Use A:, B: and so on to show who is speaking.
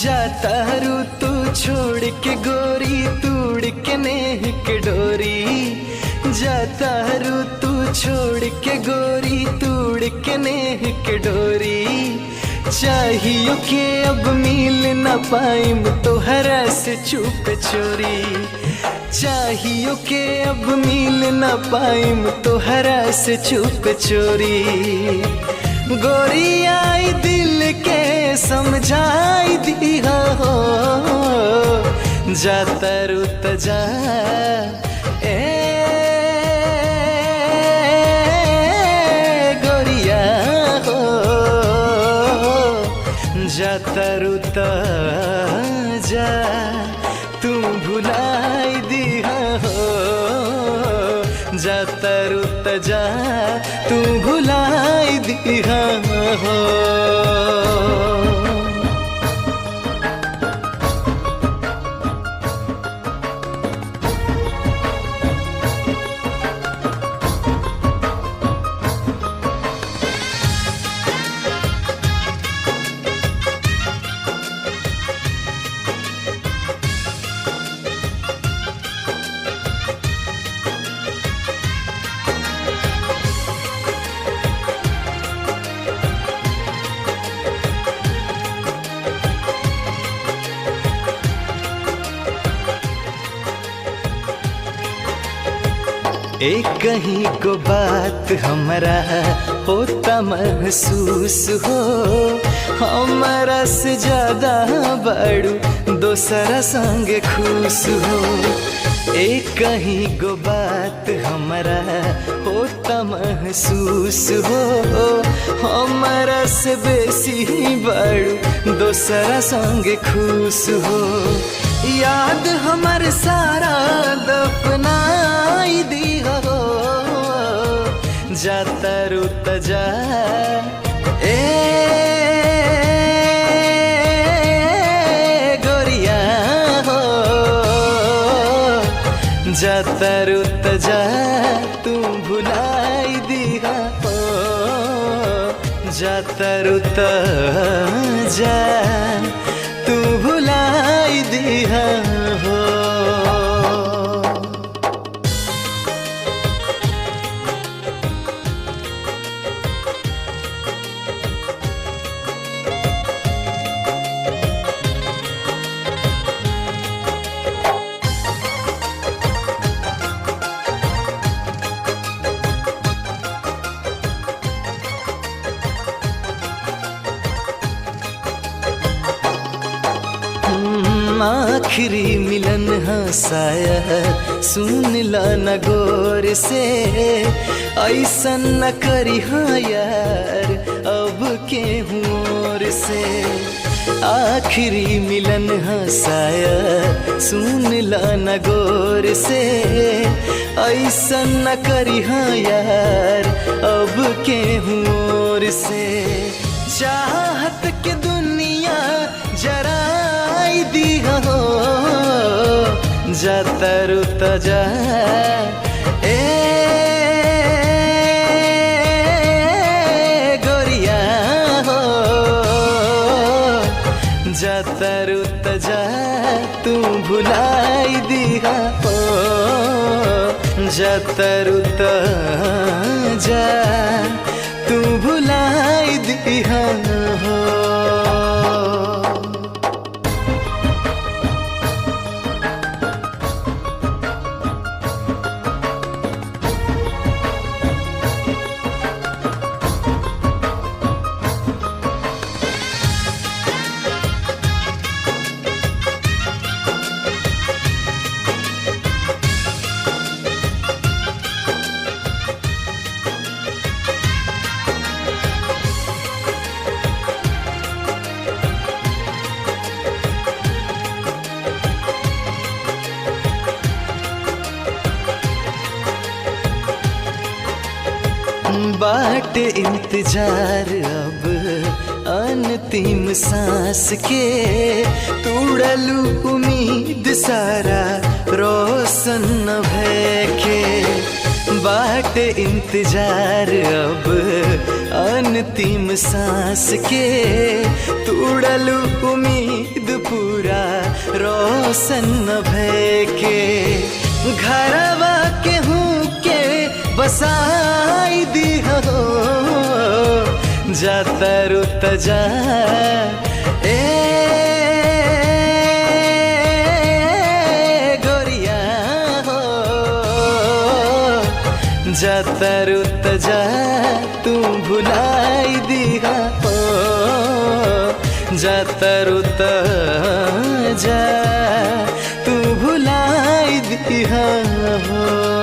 A: जाता रू तू छोड़ के गोरी तूड़ के नेह के डोरी। जाता रू तू छोड़ के गोरी तूड़ के नेह के डोरी। चाहियो के अब मिल न पाइम तोहरा से चुप चोरी। चाहियो के अब मिल न पाइम तोहरा से चुप चोरी। गोरी आई दिल के समझाई दिया हो। जाता रुत जा ए गोरिया हो। जाता रुत जा तू भुलाई दिया हो। जाता रुत जा तू भुलाई दिया हो। एक कहीं को बात हमारा होता महसूस हो। हमारा से ज्यादा बड़ू दोसरा संग खुश हो। एक कहीं को बात हमारा होता महसूस हो। हमारा से बेसी बड़ू दोसरा संग खुश हो। याद हमार सारा दफनाई दी हो। जाता रुत जा ए गोरिया हो। जाता रुत जा तू भुलाई दिया हो। जाता रुत जा तू भुलाई दिया हो। आखिरी मिलन हंसाया सुन ला न गौर से। ऐसन न करी हाँ यार अब के होर से। आखिरी मिलन हंसाया सुन ला न गौर से। ऐसन न करी हाँ यार अब के होर से। चाहत के दुनिया जराई दिया हो। जाता रुत जा ए गोरिया हो। जाता रुत जा तू भुलाई दिया हो। जाता रुत जा तू भुलाई दिया हो। बाट इंतजार अब अंतिम सांस के। तोड़लू उम्मीद सारा रोशन भय के। बाट इंतजार अब अंतिम सांस के, तूड़लू उम्मीद पूरा रोशन भय के। घरवा के हूँ के बसाई दी हो, जाता रुत जा ए गोरिया हो, जाता रुत जा तू भुलाई दिया हो, जाता रुत जा तू भुलाई दिया हो।